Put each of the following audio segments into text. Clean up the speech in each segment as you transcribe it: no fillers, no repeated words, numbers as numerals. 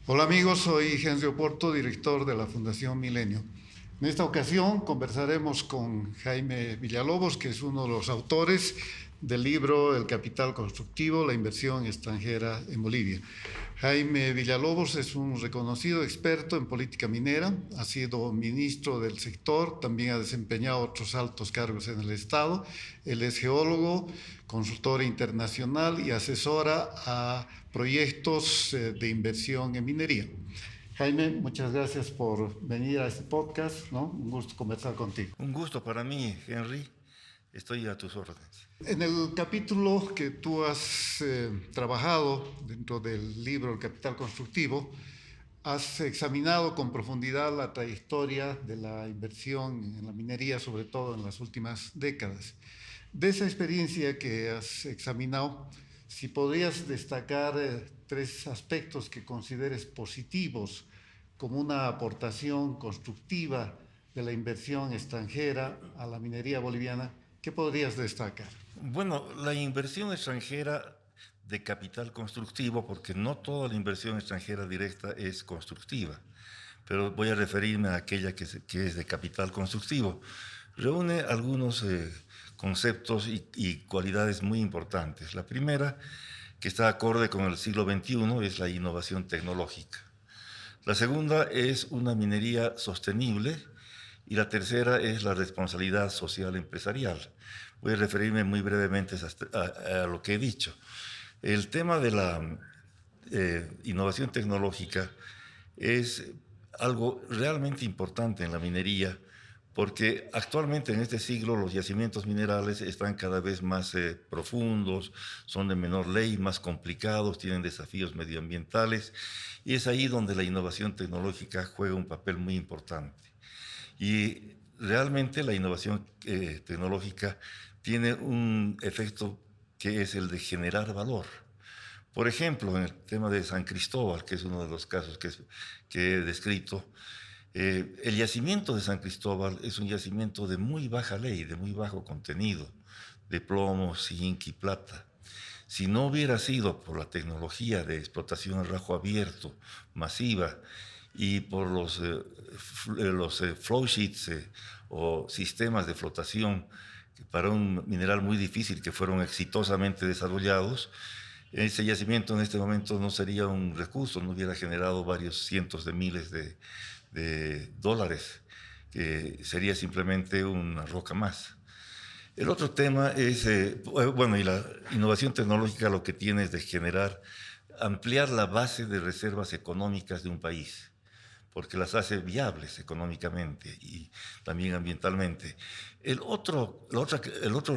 Hola amigos, soy Henry Oporto, director de la Fundación Milenio. En esta ocasión conversaremos con Jaime Villalobos, que es uno de los autores del libro El capital constructivo, la inversión extranjera en Bolivia. Jaime Villalobos es un reconocido experto en política minera, ha sido ministro del sector, también ha desempeñado otros altos cargos en el Estado. Él es geólogo, consultor internacional y asesora a proyectos de inversión en minería. Jaime, muchas gracias por venir a este podcast, ¿no? Un gusto conversar contigo. Un gusto para mí, Henry. Estoy a tus órdenes. En el capítulo que tú has trabajado dentro del libro El Capital Constructivo, has examinado con profundidad la trayectoria de la inversión en la minería, sobre todo en las últimas décadas. De esa experiencia que has examinado, si podrías destacar tres aspectos que consideres positivos como una aportación constructiva de la inversión extranjera a la minería boliviana, ¿qué podrías destacar? Bueno, la inversión extranjera de capital constructivo, porque no toda la inversión extranjera directa es constructiva, pero voy a referirme a aquella que es de capital constructivo. Reúne algunos conceptos y cualidades muy importantes. La primera, que está acorde con el siglo XXI, es la innovación tecnológica. La segunda es una minería sostenible y la tercera es la responsabilidad social empresarial. Voy a referirme muy brevemente a lo que he dicho. El tema de la innovación tecnológica es algo realmente importante en la minería porque actualmente en este siglo los yacimientos minerales están cada vez más profundos, son de menor ley, más complicados, tienen desafíos medioambientales y es ahí donde la innovación tecnológica juega un papel muy importante. Y realmente la innovación tecnológica tiene un efecto que es el de generar valor. Por ejemplo, en el tema de San Cristóbal, que es uno de los casos que he descrito, el yacimiento de San Cristóbal es un yacimiento de muy baja ley, de muy bajo contenido, de plomo, zinc y plata. Si no hubiera sido por la tecnología de explotación a rajo abierto, masiva, y por los flow sheets o sistemas de flotación para un mineral muy difícil que fueron exitosamente desarrollados, ese yacimiento en este momento no sería un recurso, no hubiera generado varios cientos de miles de dólares, que sería simplemente una roca más. El otro tema es, bueno, y la innovación tecnológica lo que tiene es de generar, ampliar la base de reservas económicas de un país, porque las hace viables económicamente y también ambientalmente. El otro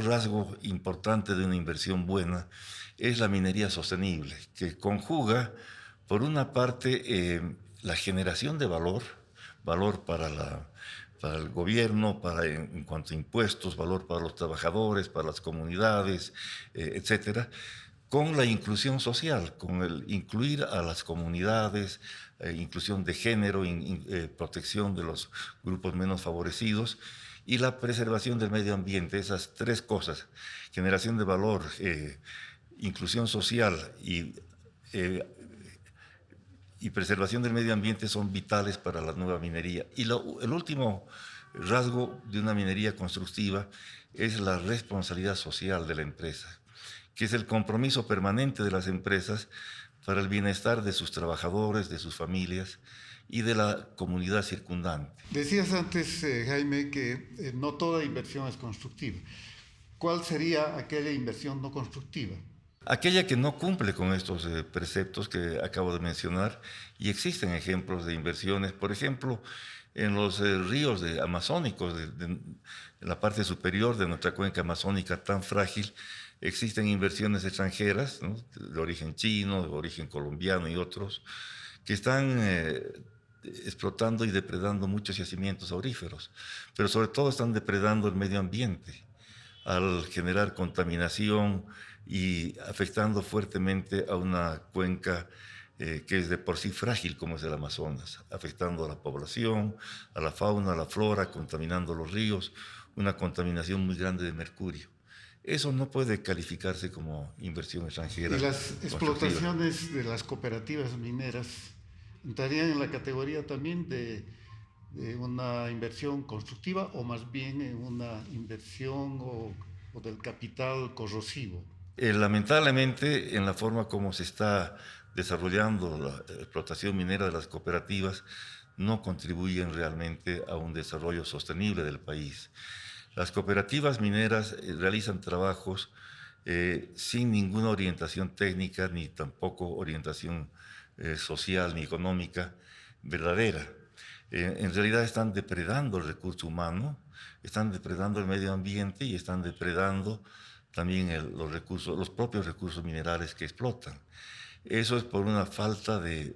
rasgo importante de una inversión buena es la minería sostenible, que conjuga, por una parte, la generación de valor, valor para el gobierno, en cuanto a impuestos, valor para los trabajadores, para las comunidades, etcétera, con la inclusión social, con el incluir a las comunidades, inclusión de género, protección de los grupos menos favorecidos y la preservación del medio ambiente. Esas tres cosas, generación de valor, inclusión social eh, y preservación del medio ambiente, son vitales para la nueva minería. Y el último rasgo de una minería constructiva es la responsabilidad social de la empresa, que es el compromiso permanente de las empresas para el bienestar de sus trabajadores, de sus familias y de la comunidad circundante. Decías antes, Jaime, que no toda inversión es constructiva. ¿Cuál sería aquella inversión no constructiva? Aquella que no cumple con estos preceptos que acabo de mencionar, y existen ejemplos de inversiones, por ejemplo, en los ríos amazónicos, en la parte superior de nuestra cuenca amazónica tan frágil, existen inversiones extranjeras, ¿no?, de origen chino, de origen colombiano y otros, que están explotando y depredando muchos yacimientos auríferos, pero sobre todo están depredando el medio ambiente al generar contaminación y afectando fuertemente a una cuenca que es de por sí frágil como es el Amazonas, afectando a la población, a la fauna, a la flora, contaminando los ríos, una contaminación muy grande de mercurio. Eso no puede calificarse como inversión Y extranjera las constructiva. explotaciones de las cooperativas mineras ¿Entrarían en la categoría también de una inversión constructiva o más bien en una inversión o del capital corrosivo? Lamentablemente, en la forma como se está desarrollando la explotación minera de las cooperativas, no contribuyen realmente a un desarrollo sostenible del país. Las cooperativas mineras realizan trabajos sin ninguna orientación técnica, ni tampoco orientación social ni económica verdadera. En realidad están depredando el recurso humano, están depredando el medio ambiente y están depredando también los propios recursos minerales que explotan. Eso es por una falta de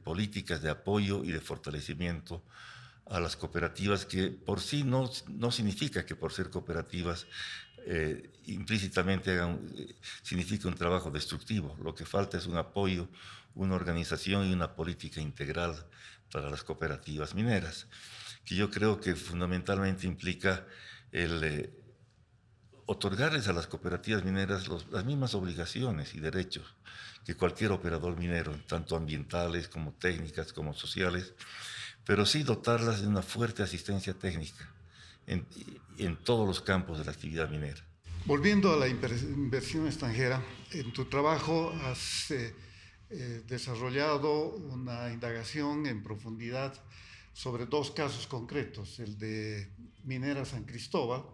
políticas de apoyo y de fortalecimiento a las cooperativas, que por sí no significa que por ser cooperativas implícitamente significa un trabajo destructivo. Lo que falta es un apoyo, una organización y una política integral para las cooperativas mineras, que yo creo que fundamentalmente implica el otorgarles a las cooperativas mineras las mismas obligaciones y derechos que cualquier operador minero, tanto ambientales como técnicas como sociales, pero sí dotarlas de una fuerte asistencia técnica en todos los campos de la actividad minera. Volviendo a la inversión extranjera, en tu trabajo has desarrollado una indagación en profundidad sobre dos casos concretos, el de Minera San Cristóbal,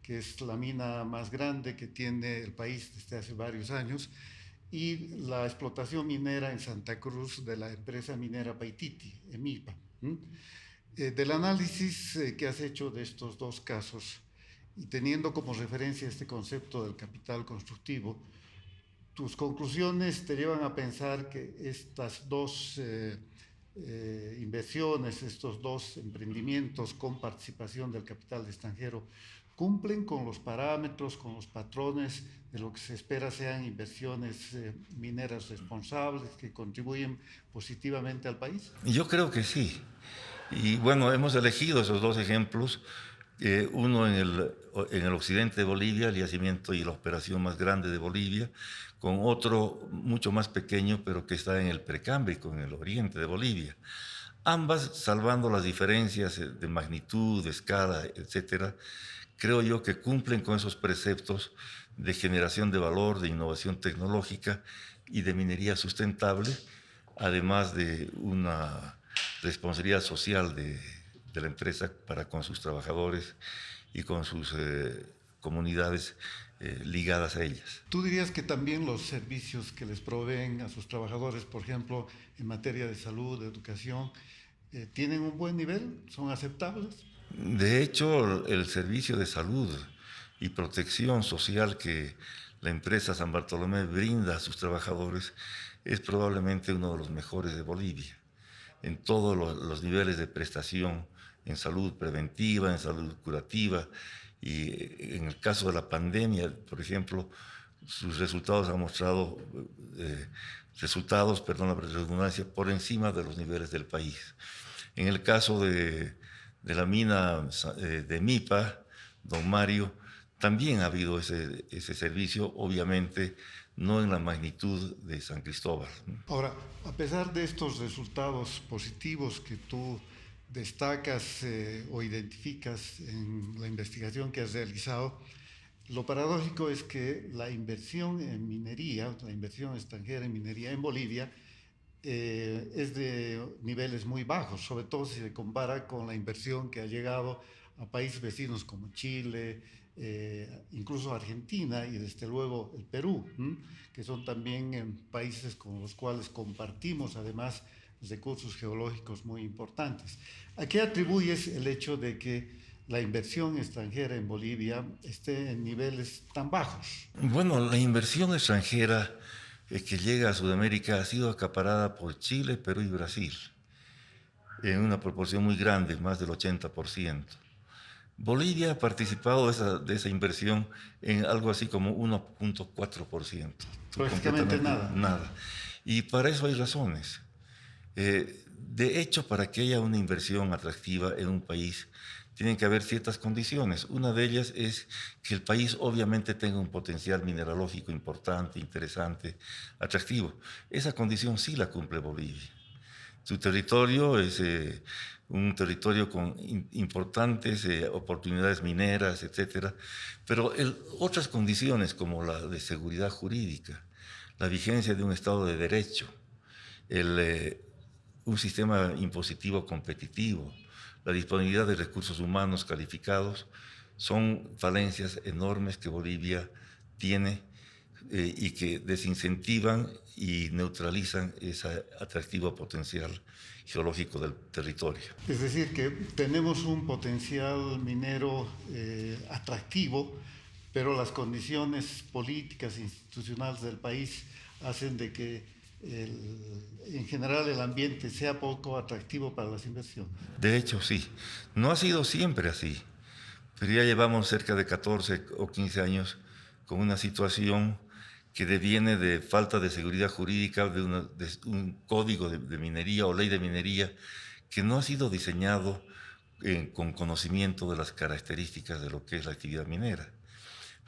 que es la mina más grande que tiene el país desde hace varios años, y la explotación minera en Santa Cruz de la empresa minera Paititi, EMIPA. Del análisis que has hecho de estos dos casos, y teniendo como referencia este concepto del capital constructivo, tus conclusiones te llevan a pensar que estas dos inversiones, estos dos emprendimientos con participación del capital extranjero, cumplen con los parámetros, con los patrones de lo que se espera sean inversiones mineras responsables que contribuyen positivamente al país? Yo creo que sí. Y bueno, hemos elegido esos dos ejemplos, uno en el occidente de Bolivia, el yacimiento y la operación más grande de Bolivia, con otro mucho más pequeño, pero que está en el Precámbrico, en el oriente de Bolivia. Ambas, salvando las diferencias de magnitud, de escala, etcétera, creo yo que cumplen con esos preceptos de generación de valor, de innovación tecnológica y de minería sustentable, además de una responsabilidad social de la empresa para con sus trabajadores y con sus comunidades ligadas a ellas. ¿Tú dirías que también los servicios que les proveen a sus trabajadores, por ejemplo, en materia de salud, de educación, tienen un buen nivel? ¿Son aceptables? De hecho, el servicio de salud y protección social que la empresa San Bartolomé brinda a sus trabajadores es probablemente uno de los mejores de Bolivia, en todos los niveles de prestación, en salud preventiva, en salud curativa, y en el caso de la pandemia, por ejemplo, sus resultados han mostrado perdón la redundancia, por encima de los niveles del país. En el caso de la mina de MIPA, don Mario, también ha habido ese servicio, obviamente no en la magnitud de San Cristóbal. Ahora, a pesar de estos resultados positivos que tú destacas o identificas en la investigación que has realizado, lo paradójico es que la inversión en minería, la inversión extranjera en minería en Bolivia, es de niveles muy bajos, sobre todo si se compara con la inversión que ha llegado a países vecinos como Chile, incluso Argentina y desde luego el Perú, que son también países con los cuales compartimos además recursos geológicos muy importantes. ¿A qué atribuyes el hecho de que la inversión extranjera en Bolivia esté en niveles tan bajos? Bueno, la inversión extranjera que llega a Sudamérica ha sido acaparada por Chile, Perú y Brasil, en una proporción muy grande, más del 80%. Bolivia ha participado de esa inversión en algo así como 1.4%. Prácticamente nada. Nada. Y para eso hay razones. De hecho, para que haya una inversión atractiva en un país, tienen que haber ciertas condiciones. Una de ellas es que el país obviamente tenga un potencial mineralógico importante, interesante, atractivo. Esa condición sí la cumple Bolivia. Su territorio es un territorio con importantes oportunidades mineras, etcétera, pero otras condiciones como la de seguridad jurídica, la vigencia de un Estado de Derecho, un sistema impositivo competitivo, la disponibilidad de recursos humanos calificados, son falencias enormes que Bolivia tiene y que desincentivan y neutralizan ese atractivo potencial geológico del territorio. Es decir, que tenemos un potencial minero atractivo, pero las condiciones políticas e institucionales del país hacen de que en general el ambiente sea poco atractivo para las inversiones. De hecho, sí. No ha sido siempre así, pero ya llevamos cerca de 14 o 15 años con una situación que deviene de falta de seguridad jurídica, de un código de minería o ley de minería que no ha sido diseñado con conocimiento de las características de lo que es la actividad minera.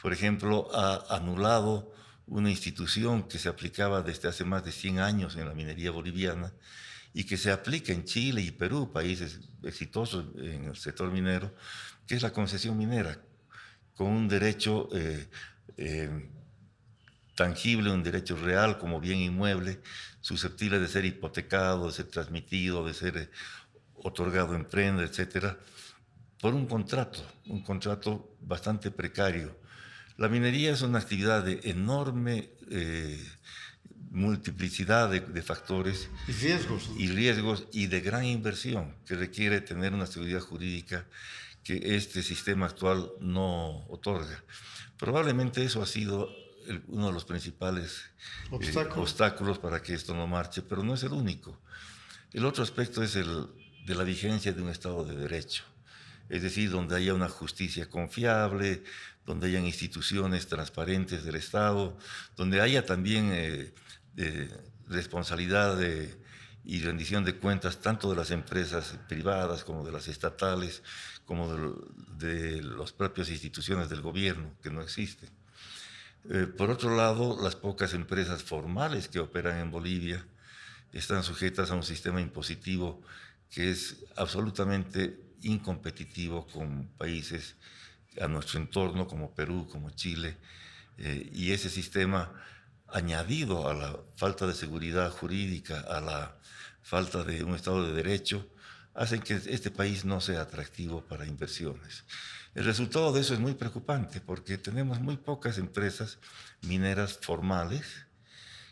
Por ejemplo, ha anulado una institución que se aplicaba desde hace más de 100 años en la minería boliviana y que se aplica en Chile y Perú, países exitosos en el sector minero, que es la concesión minera, con un derecho tangible, un derecho real como bien inmueble, susceptible de ser hipotecado, de ser transmitido, de ser otorgado en prenda, etcétera, por un contrato bastante precario. La minería es una actividad de enorme multiplicidad de factores y riesgos y de gran inversión que requiere tener una seguridad jurídica que este sistema actual no otorga. Probablemente eso ha sido uno de los principales obstáculos para que esto no marche, pero no es el único. El otro aspecto es el de la vigencia de un Estado de Derecho, es decir, donde haya una justicia confiable, donde hayan instituciones transparentes del Estado, donde haya también responsabilidad y rendición de cuentas tanto de las empresas privadas como de las estatales, como de las propias instituciones del gobierno, que no existen. Por otro lado, las pocas empresas formales que operan en Bolivia están sujetas a un sistema impositivo que es absolutamente incompetitivo con países a nuestro entorno como Perú, como Chile, y ese sistema, añadido a la falta de seguridad jurídica, a la falta de un Estado de Derecho, hacen que este país no sea atractivo para inversiones. El resultado de eso es muy preocupante porque tenemos muy pocas empresas mineras formales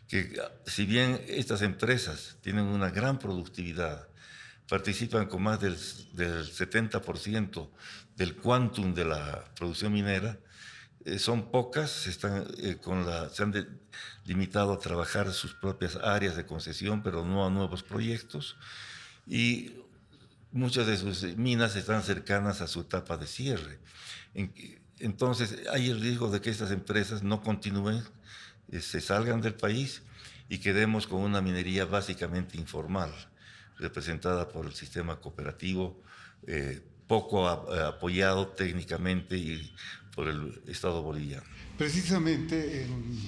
que, si bien estas empresas tienen una gran productividad, participan con más del 70% del quantum de la producción minera, son pocas, se han limitado a trabajar sus propias áreas de concesión, pero no a nuevos proyectos, y muchas de sus minas están cercanas a su etapa de cierre. Entonces hay el riesgo de que estas empresas no continúen, se salgan del país y quedemos con una minería básicamente informal, representada por el sistema cooperativo, poco apoyado técnicamente y por el Estado boliviano. Precisamente en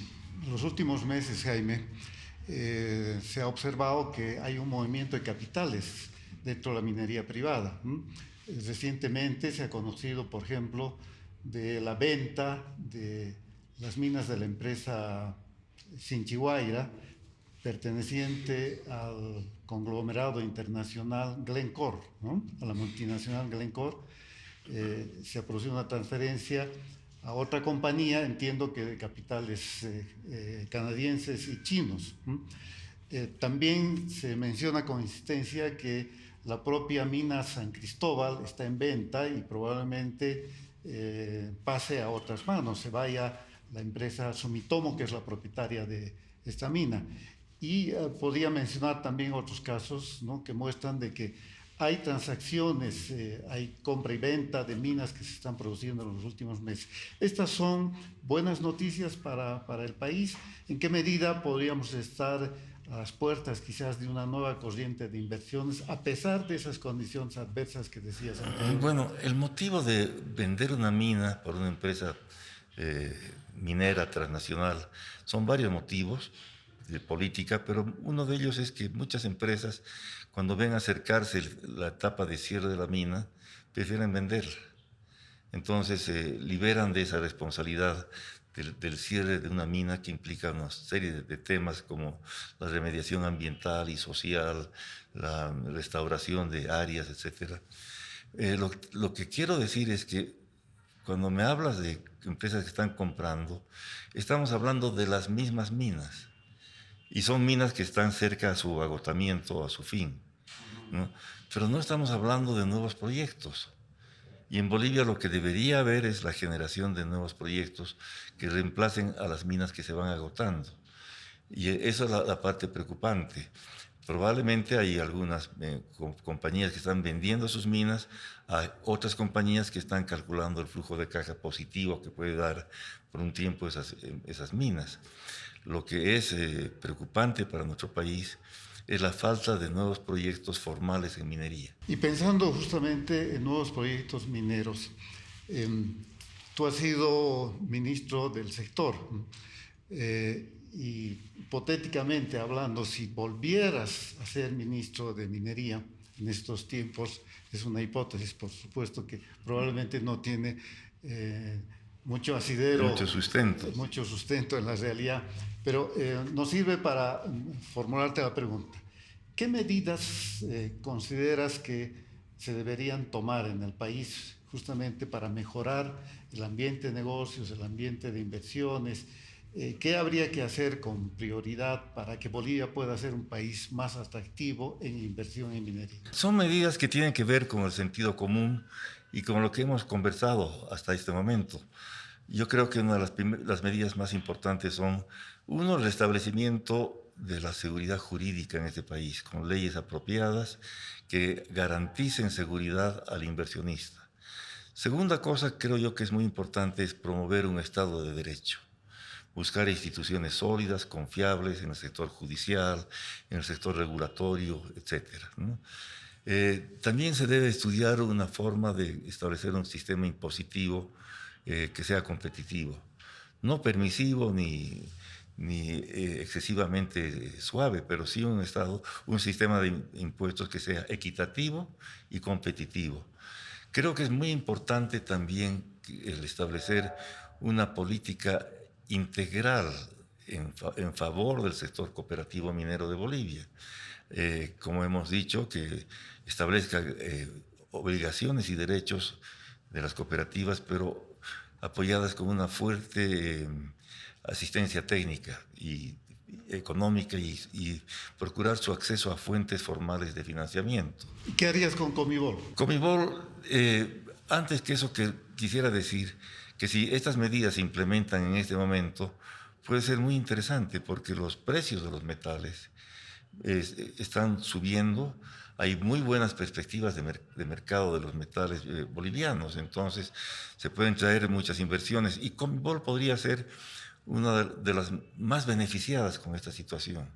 los últimos meses, Jaime, se ha observado que hay un movimiento de capitales dentro de la minería privada. Recientemente se ha conocido, por ejemplo, de la venta de las minas de la empresa Chinchihuayra, perteneciente al conglomerado internacional Glencore, ¿no? A la multinacional Glencore. Se ha producido una transferencia a otra compañía, entiendo que de capitales canadienses y chinos. También se menciona con insistencia que la propia mina San Cristóbal está en venta y probablemente pase a otras manos, se vaya la empresa Sumitomo, que es la propietaria de esta mina. Y podría mencionar también otros casos, ¿no?, que muestran de que hay transacciones, hay compra y venta de minas que se están produciendo en los últimos meses. Estas son buenas noticias para el país. ¿En qué medida podríamos estar a las puertas quizás de una nueva corriente de inversiones a pesar de esas condiciones adversas que decías antes? Bueno, el motivo de vender una mina por una empresa minera transnacional son varios motivos. de política, pero uno de ellos es que muchas empresas, cuando ven acercarse la etapa de cierre de la mina, prefieren venderla. Entonces se liberan de esa responsabilidad del cierre de una mina, que implica una serie de temas como la remediación ambiental y social, la restauración de áreas, etc. Lo que quiero decir es que cuando me hablas de empresas que están comprando, estamos hablando de las mismas minas. Y son minas que están cerca a su agotamiento, a su fin, ¿no? Pero no estamos hablando de nuevos proyectos. Y en Bolivia lo que debería haber es la generación de nuevos proyectos que reemplacen a las minas que se van agotando. Y esa es la parte preocupante. Probablemente hay algunas compañías que están vendiendo sus minas, hay otras compañías que están calculando el flujo de caja positivo que puede dar por un tiempo esas minas. Lo que es preocupante para nuestro país es la falta de nuevos proyectos formales en minería. Y pensando justamente en nuevos proyectos mineros, tú has sido ministro del sector, y hipotéticamente hablando, si volvieras a ser ministro de minería en estos tiempos, es una hipótesis, por supuesto, que probablemente no tiene mucho asidero, mucho sustento en la realidad, pero nos sirve para formularte la pregunta. ¿Qué medidas consideras que se deberían tomar en el país justamente para mejorar el ambiente de negocios, el ambiente de inversiones? ¿Qué habría que hacer con prioridad para que Bolivia pueda ser un país más atractivo en inversión en minería? Son medidas que tienen que ver con el sentido común y con lo que hemos conversado hasta este momento. Yo creo que una de las medidas más importantes son, uno, el restablecimiento de la seguridad jurídica en este país, con leyes apropiadas que garanticen seguridad al inversionista. Segunda cosa, creo yo que es muy importante, es promover un Estado de Derecho. Buscar instituciones sólidas, confiables en el sector judicial, en el sector regulatorio, etc., ¿no? También se debe estudiar una forma de establecer un sistema impositivo que sea competitivo, no permisivo ni excesivamente suave, pero sí un sistema de impuestos que sea equitativo y competitivo. Creo que es muy importante también el establecer una política integral en favor del sector cooperativo minero de Bolivia. Como hemos dicho, que establezca obligaciones y derechos de las cooperativas, pero apoyadas con una fuerte asistencia técnica y económica y procurar su acceso a fuentes formales de financiamiento. ¿Qué harías con Comibol? Comibol, antes que eso, que quisiera decir que si estas medidas se implementan en este momento, puede ser muy interesante porque los precios de los metales están subiendo. Hay muy buenas perspectivas de mercado de los metales bolivianos, entonces se pueden traer muchas inversiones y Comibol podría ser una de las más beneficiadas con esta situación,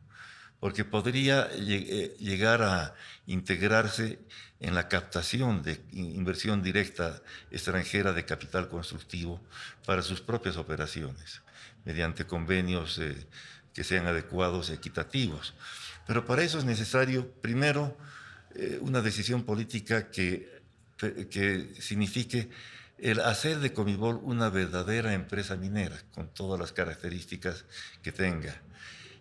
porque podría llegar a integrarse en la captación de inversión directa extranjera de capital constructivo para sus propias operaciones, mediante convenios que sean adecuados y equitativos. Pero para eso es necesario, primero, una decisión política que signifique el hacer de Comibol una verdadera empresa minera, con todas las características que tenga.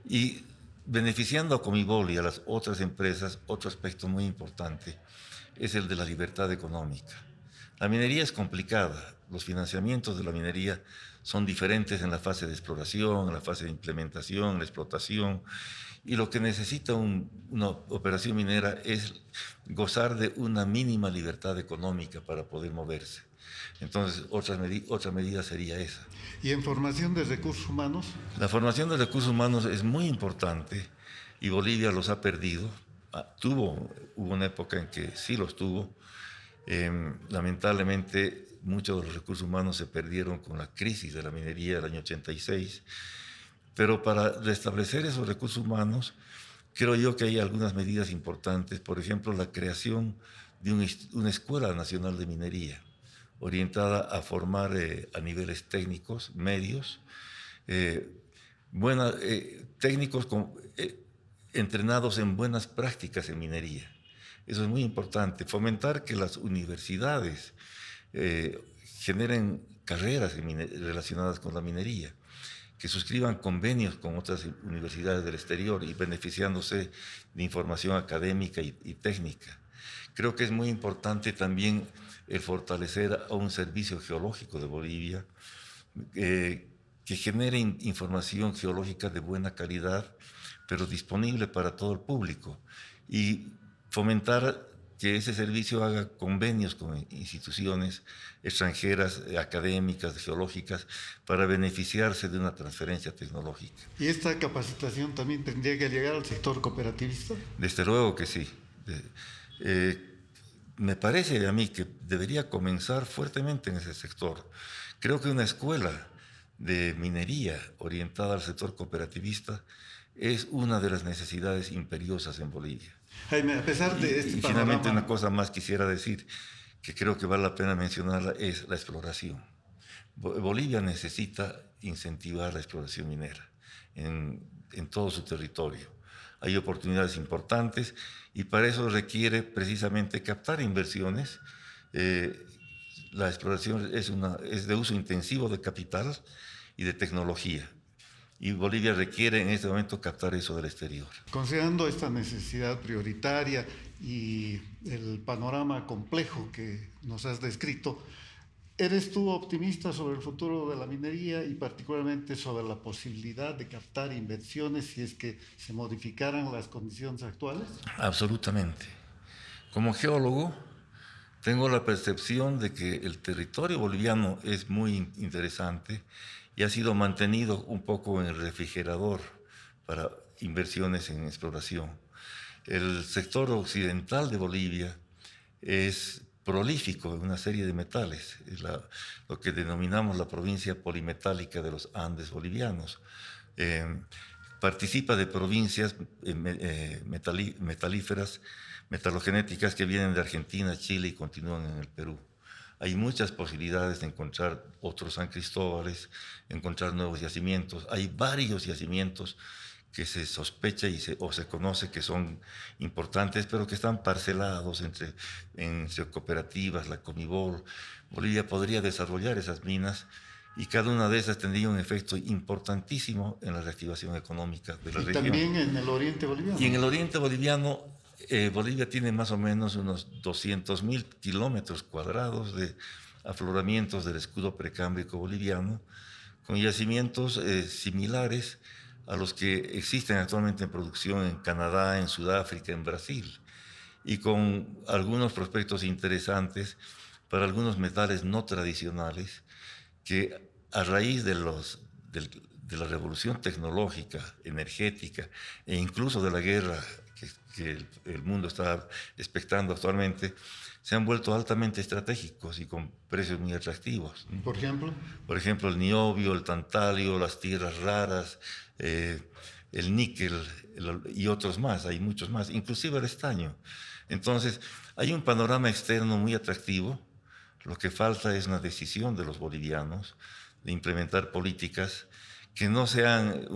Y beneficiando a Comibol y a las otras empresas, otro aspecto muy importante es el de la libertad económica. La minería es complicada, los financiamientos de la minería son diferentes en la fase de exploración, en la fase de implementación, la explotación, y lo que necesita una operación minera es gozar de una mínima libertad económica para poder moverse. Entonces, otra medida sería esa. ¿Y en formación de recursos humanos? La formación de recursos humanos es muy importante y Bolivia los ha perdido. Hubo una época en que sí los tuvo. Lamentablemente, muchos de los recursos humanos se perdieron con la crisis de la minería del año 86. Pero para restablecer esos recursos humanos, creo yo que hay algunas medidas importantes. Por ejemplo, la creación de una Escuela Nacional de Minería, orientada a formar a niveles técnicos, medios, técnicos entrenados en buenas prácticas en minería. Eso es muy importante, fomentar que las universidades generen carreras relacionadas con la minería, que suscriban convenios con otras universidades del exterior y beneficiándose de información académica y técnica. Creo que es muy importante también el fortalecer a un servicio geológico de Bolivia que genere información geológica de buena calidad, pero disponible para todo el público, y fomentar que ese servicio haga convenios con instituciones extranjeras, académicas, geológicas, para beneficiarse de una transferencia tecnológica. ¿Y esta capacitación también tendría que llegar al sector cooperativista? Desde luego que sí. Me parece a mí que debería comenzar fuertemente en ese sector. Creo que una escuela de minería orientada al sector cooperativista es una de las necesidades imperiosas en Bolivia. Jaime, a pesar de este panorama... Finalmente, una cosa más quisiera decir, que creo que vale la pena mencionarla, es la exploración. Bolivia necesita incentivar la exploración minera en todo su territorio. Hay oportunidades importantes y para eso requiere precisamente captar inversiones. La exploración es de uso intensivo de capital y de tecnología. Y Bolivia requiere en este momento captar eso del exterior. Considerando esta necesidad prioritaria y el panorama complejo que nos has descrito, ¿eres tú optimista sobre el futuro de la minería y particularmente sobre la posibilidad de captar inversiones si es que se modificaran las condiciones actuales? Absolutamente. Como geólogo, tengo la percepción de que el territorio boliviano es muy interesante y ha sido mantenido un poco en el refrigerador para inversiones en exploración. El sector occidental de Bolivia es prolífico en una serie de metales, es lo que denominamos la provincia polimetálica de los Andes bolivianos. Participa de provincias metalíferas, metalogenéticas que vienen de Argentina, Chile y continúan en el Perú. Hay muchas posibilidades de encontrar otros San Cristóbales, encontrar nuevos yacimientos. Hay varios yacimientos que se sospecha o se conoce que son importantes, pero que están parcelados entre cooperativas, la Comibol. Bolivia podría desarrollar esas minas y cada una de esas tendría un efecto importantísimo en la reactivación económica de la región. Y también en el oriente boliviano. Y en el oriente boliviano, Bolivia tiene más o menos unos 200.000 kilómetros cuadrados de afloramientos del escudo precámbrico boliviano, con yacimientos similares a los que existen actualmente en producción en Canadá, en Sudáfrica, en Brasil, y con algunos prospectos interesantes para algunos metales no tradicionales que a raíz de la revolución tecnológica, energética e incluso de la guerra que el mundo está expectando actualmente, se han vuelto altamente estratégicos y con precios muy atractivos. ¿Por ejemplo? Por ejemplo, el niobio, el tantalio, las tierras raras, el níquel y otros más, hay muchos más, inclusive el estaño. Entonces, hay un panorama externo muy atractivo. Lo que falta es una decisión de los bolivianos de implementar políticas que no sean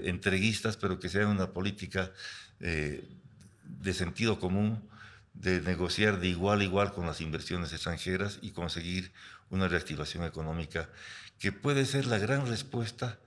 entreguistas, pero que sean una política de sentido común, de negociar de igual a igual con las inversiones extranjeras y conseguir una reactivación económica que puede ser la gran respuesta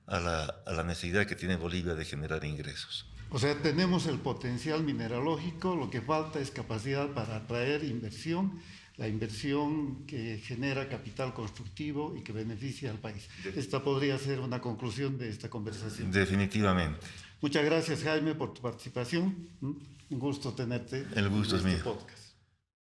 a la necesidad que tiene Bolivia de generar ingresos. O sea, tenemos el potencial mineralógico, lo que falta es capacidad para atraer inversión, la inversión que genera capital constructivo y que beneficia al país. Esta podría ser una conclusión de esta conversación. Definitivamente. Muchas gracias, Jaime, por tu participación. Un gusto tenerte. El gusto es mío. Podcast.